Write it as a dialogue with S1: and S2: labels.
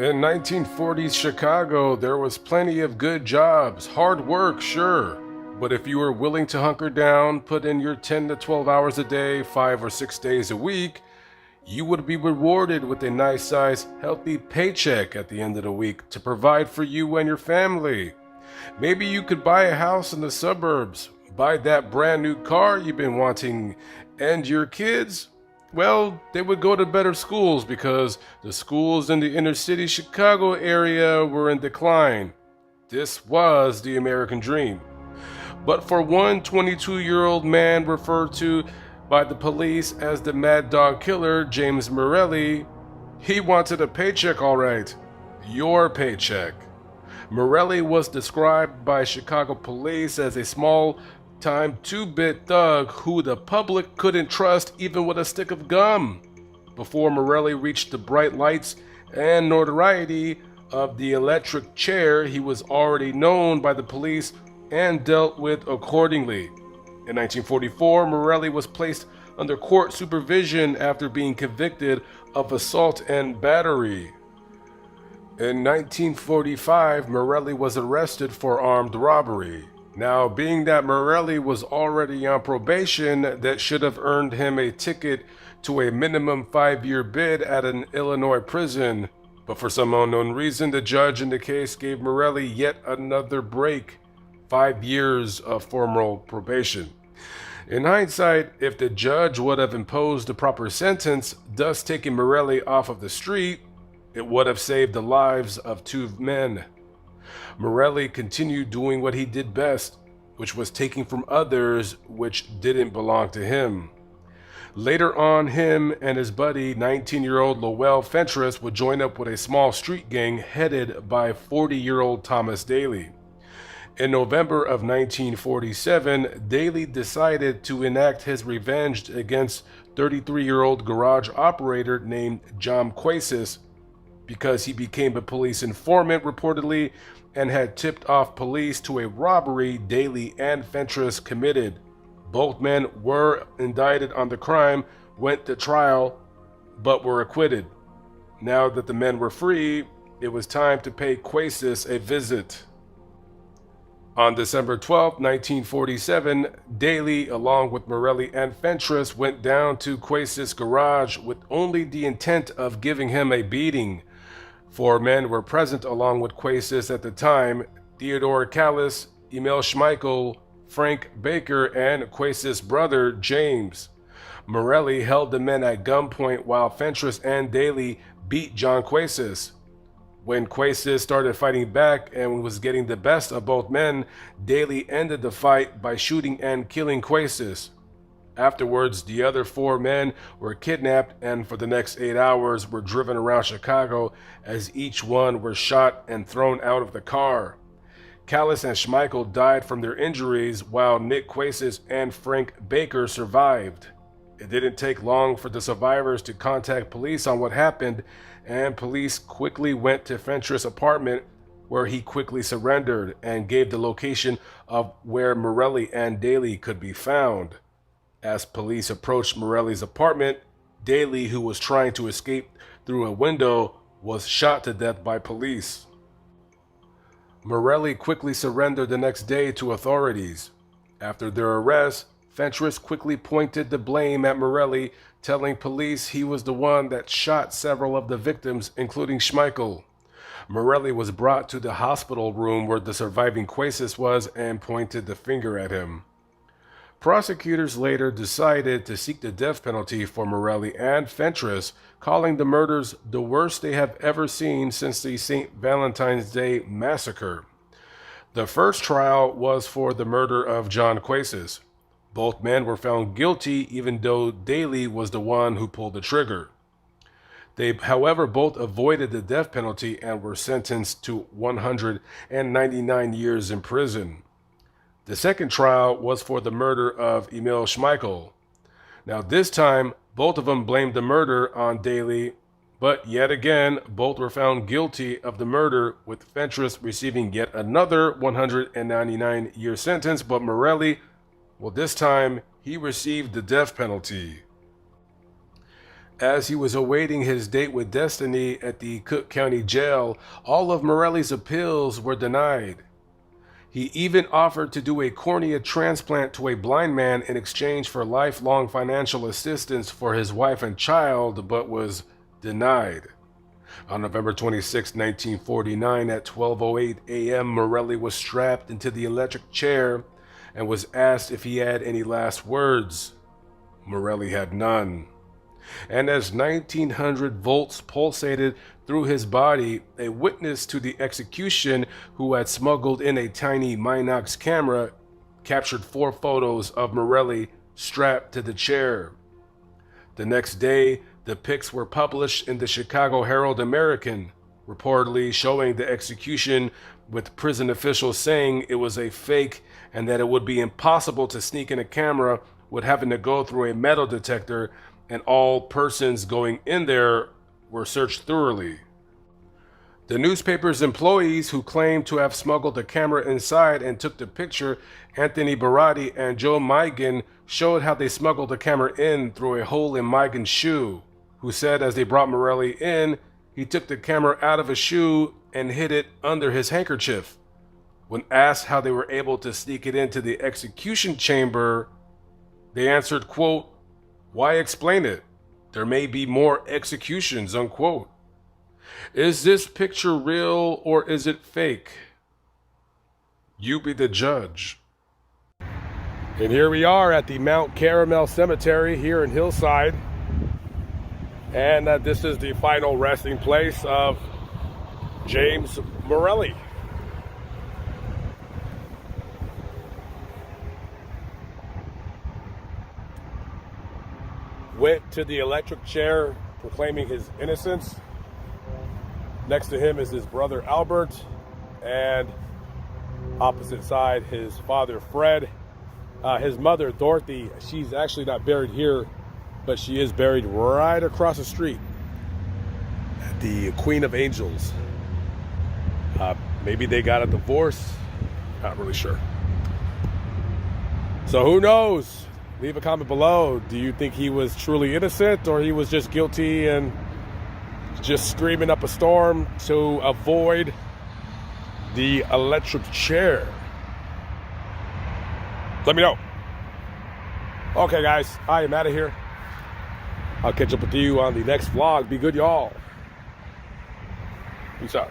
S1: In 1940s Chicago, there was plenty of good jobs, hard work, sure. But if you were willing to hunker down, put in your 10 to 12 hours a day, 5 or 6 days a week, you would be rewarded with a nice size, healthy paycheck at the end of the week to provide for you and your family. Maybe you could buy a house in the suburbs, buy that brand new car you've been wanting, and your kids, well, they would go to better schools because the schools in the inner city Chicago area were in decline. This was the American dream. But for one 22-year-old man referred to by the police as the Mad Dog Killer, James Morelli, he wanted a paycheck, all right. Your paycheck. Morelli was described by Chicago police as a small-time two-bit thug who the public couldn't trust even with a stick of gum. Before Morelli reached the bright lights and notoriety of the electric chair, he was already known by the police and dealt with accordingly. In 1944, Morelli was placed under court supervision after being convicted of assault and battery. In 1945, Morelli was arrested for armed robbery. Now, being that Morelli was already on probation, that should have earned him a ticket to a minimum 5-year bid at an Illinois prison. But for some unknown reason, the judge in the case gave Morelli yet another break, 5 years of formal probation. In hindsight, if the judge would have imposed the proper sentence, thus taking Morelli off of the street, it would have saved the lives of 2 men. Morelli continued doing what he did best, which was taking from others which didn't belong to him. Later on, him and his buddy, 19-year-old Lowell Fentress, would join up with a small street gang headed by 40-year-old Thomas Daly. In November of 1947, Daly decided to enact his revenge against 33-year-old garage operator named John Quasis, because he became a police informant reportedly and had tipped off police to a robbery Daly and Fentress committed. Both men were indicted on the crime, went to trial, but were acquitted. Now that the men were free, it was time to pay Quasis a visit. On December 12, 1947, Daly, along with Morelli and Fentress, went down to Quasis' garage with only the intent of giving him a beating. 4 men were present along with Quasis at the time: Theodore Callis, Emil Schmeichel, Frank Baker, and Quasis' brother, James. Morelli held the men at gunpoint while Fentress and Daly beat John Quasis. When Quasis started fighting back and was getting the best of both men, Daly ended the fight by shooting and killing Quasis. Afterwards, the other 4 men were kidnapped and for the next 8 hours were driven around Chicago as each one were shot and thrown out of the car. Callis and Schmeichel died from their injuries while Nick Quasis and Frank Baker survived. It didn't take long for the survivors to contact police on what happened, and police quickly went to Fentress' apartment, where he quickly surrendered and gave the location of where Morelli and Daly could be found. As police approached Morelli's apartment, Daly, who was trying to escape through a window, was shot to death by police. Morelli quickly surrendered the next day to authorities. After their arrest, Fentress quickly pointed the blame at Morelli, telling police he was the one that shot several of the victims, including Schmeichel. Morelli was brought to the hospital room where the surviving Quasis was and pointed the finger at him. Prosecutors later decided to seek the death penalty for Morelli and Fentress, calling the murders the worst they have ever seen since the St. Valentine's Day massacre. The first trial was for the murder of John Quasis. Both men were found guilty, even though Daly was the one who pulled the trigger. They, however, both avoided the death penalty and were sentenced to 199 years in prison. The second trial was for the murder of Emil Schmeichel. Now, this time, both of them blamed the murder on Daly, but yet again, both were found guilty of the murder, with Fentress receiving yet another 199-year sentence, but Morelli, well, this time, he received the death penalty. As he was awaiting his date with Destiny at the Cook County Jail, all of Morelli's appeals were denied. He even offered to do a cornea transplant to a blind man in exchange for lifelong financial assistance for his wife and child, but was denied. On November 26, 1949, at 12:08 a.m., Morelli was strapped into the electric chair and was asked if he had any last words. Morelli had none. And as 1900 volts pulsated through his body, a witness to the execution who had smuggled in a tiny Minox camera captured 4 photos of Morelli strapped to the chair. The next day, the pics were published in the Chicago Herald-American, reportedly showing the execution, with prison officials saying it was a fake and that it would be impossible to sneak in a camera with having to go through a metal detector, and all persons going in there were searched thoroughly. The newspaper's employees who claimed to have smuggled the camera inside and took the picture, Anthony Baratti and Joe Migan, showed how they smuggled the camera in through a hole in Migan's shoe, who said as they brought Morelli in, he took the camera out of his shoe and hid it under his handkerchief. When asked how they were able to sneak it into the execution chamber, they answered, quote, "Why explain it? There may be more executions," unquote. Is this picture real or is it fake? You be the judge. And here we are at the Mount Caramel Cemetery here in Hillside. And this is the final resting place of James Morelli. Went to the electric chair proclaiming his innocence. Next to him is his brother Albert, and opposite side his father Fred. His mother Dorothy, she's actually not buried here, but she is buried right across the street at the Queen of Angels. Maybe they got a divorce, not really sure. So who knows? Leave a comment below. Do you think he was truly innocent, or he was just guilty and just screaming up a storm to avoid the electric chair? Let me know. Okay, guys, I am out of here. I'll catch up with you on the next vlog. Be good, y'all. Peace out.